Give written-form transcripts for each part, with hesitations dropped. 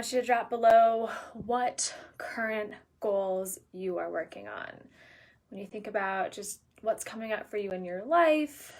want you to drop below what current goals you are working on. When you think about just what's coming up for you in your life,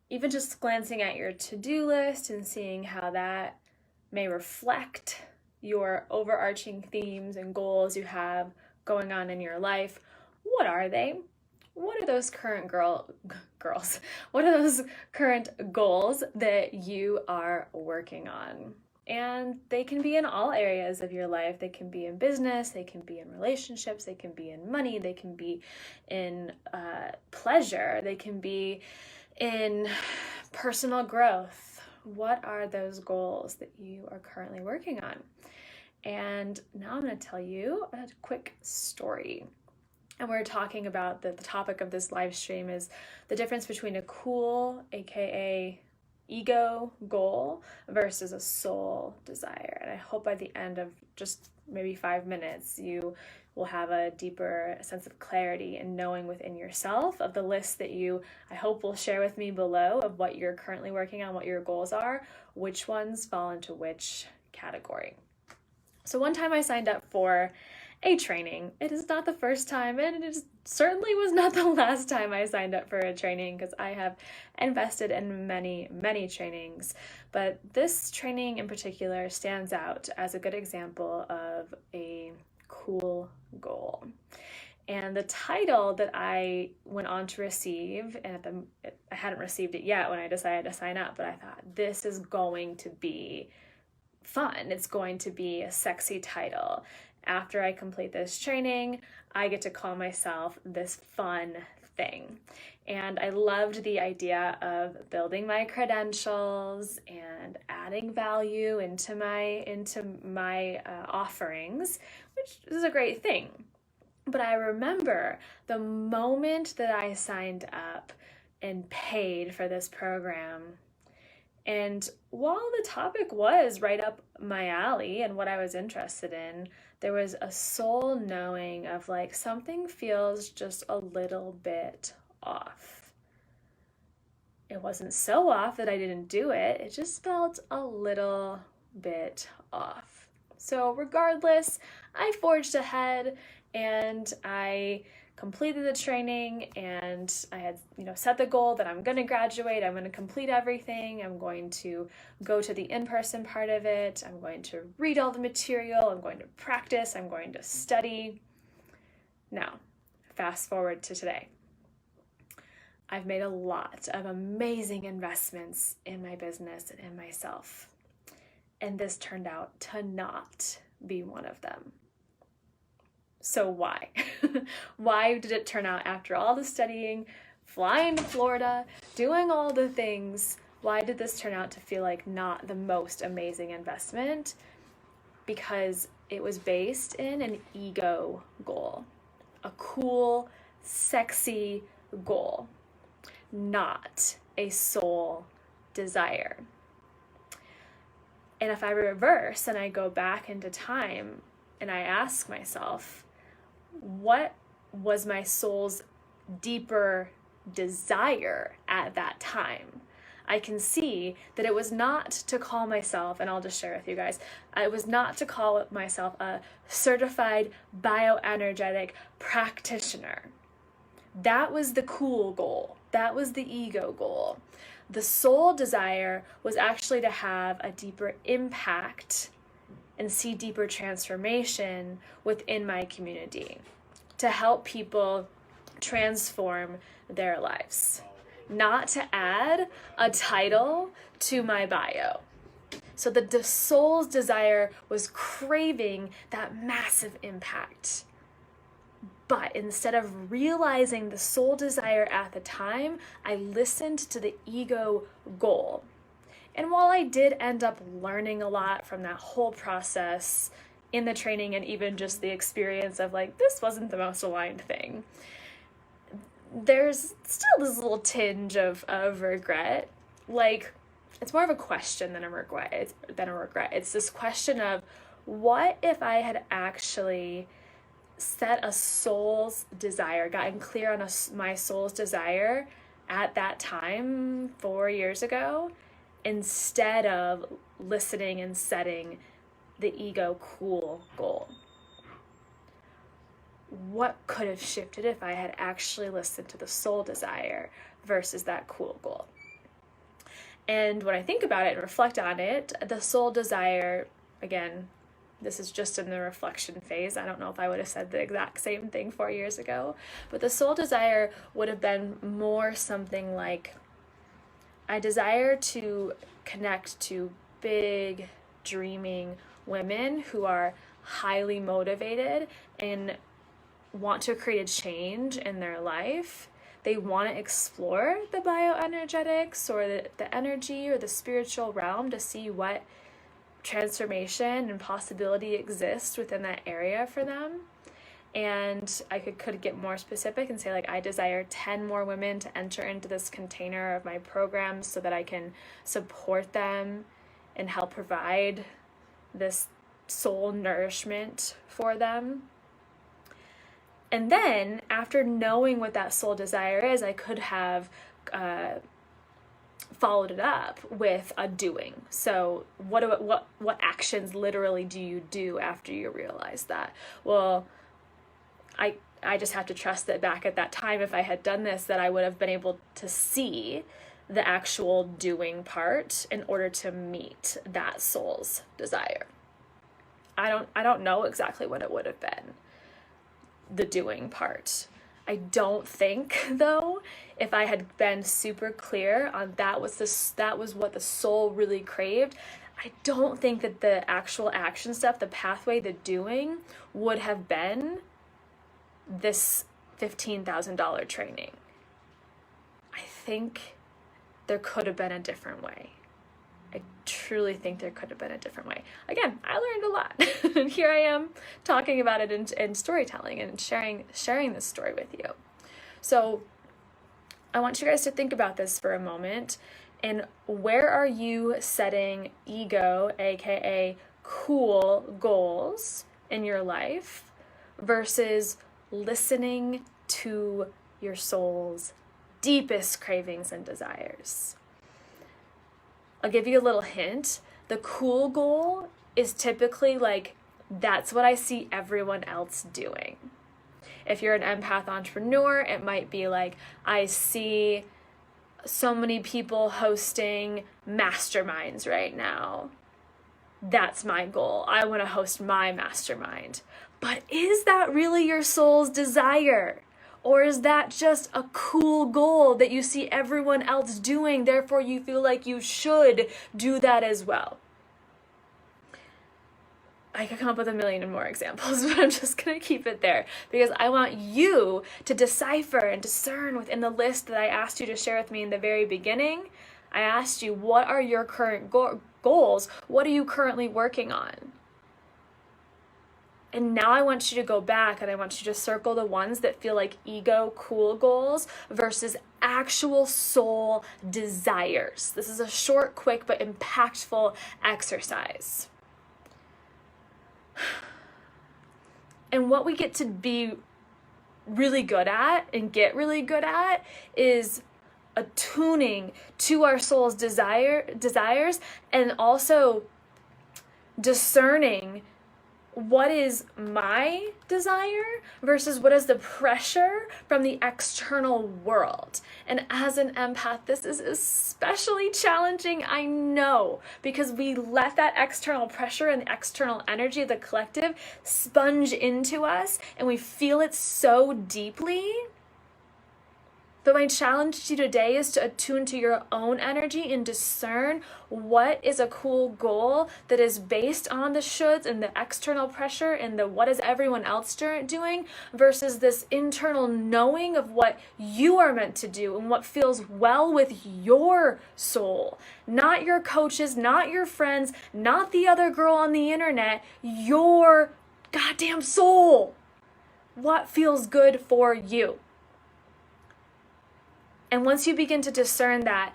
even just glancing at your to-do list and seeing how that may reflect your overarching themes and goals you have going on in your life. What are they? What are those current girls? What are those current goals that you are working on? And they can be in all areas of your life. They can be in business, they can be in relationships, they can be in money, they can be in pleasure, they can be in personal growth. What are those goals that you are currently working on? And now I'm going to tell you a quick story. And we're talking about the topic of this live stream is the difference between a cool, aka ego goal versus a soul desire. And I hope by the end of just maybe 5 minutes, you will have a deeper sense of clarity and knowing within yourself of the list that you, I hope, will share with me below of what you're currently working on, what your goals are, which ones fall into which category. So one time I signed up for a training. It is not the first time, and it certainly was not the last time I signed up for a training, because I have invested in many, many trainings. But this training in particular stands out as a good example of a cool goal. And the title that I went on to receive, and I hadn't received it yet when I decided to sign up, but I thought, this is going to be fun. It's going to be a sexy title. After I complete this training, I get to call myself this fun thing. And I loved the idea of building my credentials and adding value into my offerings, which is a great thing. But I remember the moment that I signed up and paid for this program. And while the topic was right up my alley and what I was interested in, there was a soul knowing of like something feels just a little bit off. It wasn't so off that I didn't do it. It just felt a little bit off. So regardless, I forged ahead and I completed the training, and I had, set the goal that I'm going to graduate, I'm going to complete everything, I'm going to go to the in-person part of it, I'm going to read all the material, I'm going to practice, I'm going to study. Now, fast forward to today. I've made a lot of amazing investments in my business and in myself, and this turned out to not be one of them. So why? Why did it turn out after all the studying, flying to Florida, doing all the things, why did this turn out to feel like not the most amazing investment? Because it was based in an ego goal, a cool, sexy goal, not a soul desire. And if I reverse and I go back into time and I ask myself, what was my soul's deeper desire at that time? I can see that it was not to call myself, and I'll just share with you guys, it was not to call myself a certified bioenergetic practitioner. That was the cool goal. That was the ego goal. The soul desire was actually to have a deeper impact and see deeper transformation within my community, to help people transform their lives, not to add a title to my bio. So the soul's desire was craving that massive impact. But instead of realizing the soul desire at the time, I listened to the ego goal. And while I did end up learning a lot from that whole process in the training, and even just the experience of like, this wasn't the most aligned thing, there's still this little tinge of regret. Like, it's more of a question than a regret. It's this question of, what if I had actually set a soul's desire, gotten clear on my soul's desire at that time 4 years ago, instead of listening and setting the ego cool goal. What could have shifted if I had actually listened to the soul desire versus that cool goal? And when I think about it and reflect on it, the soul desire, again, this is just in the reflection phase. I don't know if I would have said the exact same thing 4 years ago, but the soul desire would have been more something like, I desire to connect to big, dreaming women who are highly motivated and want to create a change in their life. They want to explore the bioenergetics or the energy or the spiritual realm to see what transformation and possibility exists within that area for them. And I could get more specific and say, like, I desire 10 more women to enter into this container of my programs so that I can support them and help provide this soul nourishment for them. And then, after knowing what that soul desire is, I could have followed it up with a doing. So what actions literally do you do after you realize that? Well, I just have to trust that back at that time, if I had done this, that I would have been able to see the actual doing part in order to meet that soul's desire. I don't know exactly what it would have been, the doing part. I don't think, though, if I had been super clear on that was what the soul really craved, I don't think that the actual action step, the pathway, the doing, would have been this $15,000 training. I think there could have been a different way. I truly think there could have been a different way. Again, I learned a lot. And here I am talking about it in storytelling and sharing this story with you. So I want you guys to think about this for a moment. And where are you setting ego, aka cool goals in your life versus listening to your soul's deepest cravings and desires? I'll give you a little hint. The cool goal is typically like, that's what I see everyone else doing. If you're an empath entrepreneur, it might be like, I see so many people hosting masterminds right now. That's my goal. I want to host my mastermind. But is that really your soul's desire? Or is that just a cool goal that you see everyone else doing, therefore you feel like you should do that as well? I could come up with a million and more examples, but I'm just going to keep it there because I want you to decipher and discern within the list that I asked you to share with me in the very beginning. I asked you, what are your current goals? What are you currently working on? And now I want you to go back and I want you to circle the ones that feel like ego cool goals versus actual soul desires. This is a short, quick, but impactful exercise. And what we get to be really good at and get really good at is attuning to our soul's desires and also discerning what is my desire versus what is the pressure from the external world. And as an empath, this is especially challenging, I know, because we let that external pressure and the external energy of the collective sponge into us, and we feel it so deeply. But my challenge to you today is to attune to your own energy and discern what is a cool goal that is based on the shoulds and the external pressure and the what is everyone else doing versus this internal knowing of what you are meant to do and what feels well with your soul. Not your coaches, not your friends, not the other girl on the internet, your goddamn soul. What feels good for you? And once you begin to discern that,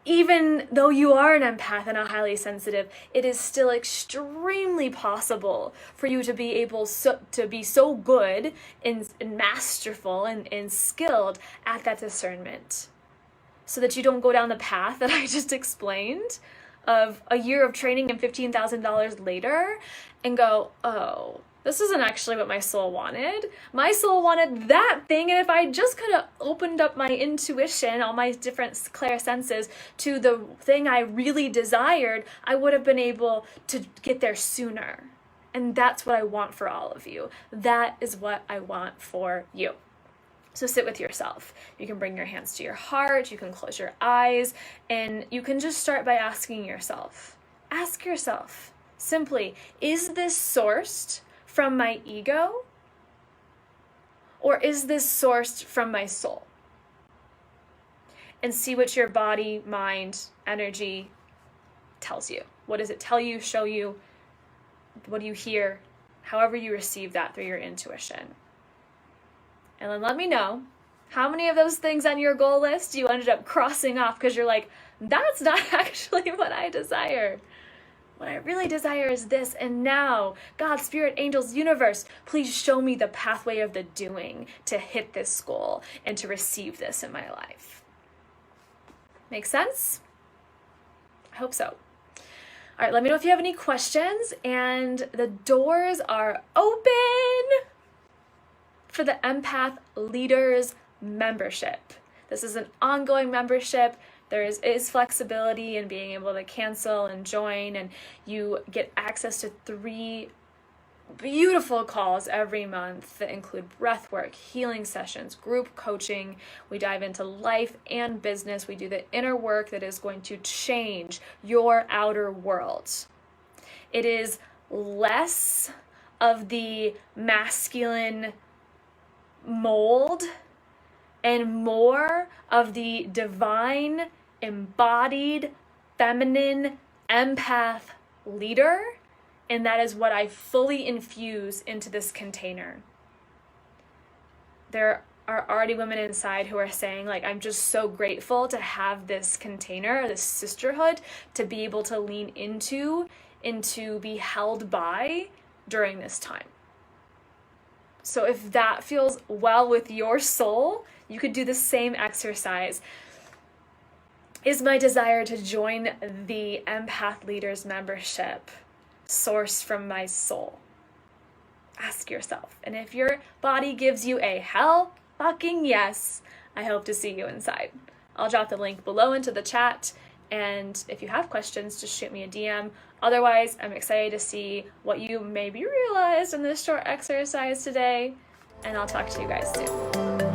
even though you are an empath and a highly sensitive, it is still extremely possible for you to be able to be so good and masterful and skilled at that discernment, so that you don't go down the path that I just explained of a year of training and $15,000 later and go, oh, this isn't actually what my soul wanted. My soul wanted that thing, and if I just could have opened up my intuition, all my different clairsenses, to the thing I really desired, I would have been able to get there sooner. And that's what I want for all of you. That is what I want for you. So sit with yourself. You can bring your hands to your heart, you can close your eyes, and you can just start by asking yourself. Ask yourself, simply, is this sourced from my ego? Or is this sourced from my soul? And see what your body, mind, energy tells you. What does it tell you, show you? What do you hear? However you receive that through your intuition. And then let me know how many of those things on your goal list you ended up crossing off because you're like, that's not actually what I desire. What I really desire is this, and now, God, Spirit, Angels, Universe, please show me the pathway of the doing to hit this goal and to receive this in my life. Make sense? I hope so. All right, let me know if you have any questions, and the doors are open for the Empath Leaders membership. This is an ongoing membership. There is flexibility in being able to cancel and join, and you get access to 3 beautiful calls every month that include breathwork, healing sessions, group coaching. We dive into life and business. We do the inner work that is going to change your outer world. It is less of the masculine mold and more of the divine, embodied, feminine, empath leader, and that is what I fully infuse into this container. There are already women inside who are saying, like, I'm just so grateful to have this container, this sisterhood, to be able to lean into and to be held by during this time. So if that feels well with your soul, you could do the same exercise. Is my desire to join the Empath Leaders membership sourced from my soul? Ask yourself. And if your body gives you a hell fucking yes, I hope to see you inside. I'll drop the link below into the chat. And if you have questions, just shoot me a DM. Otherwise, I'm excited to see what you maybe realized in this short exercise today. And I'll talk to you guys soon.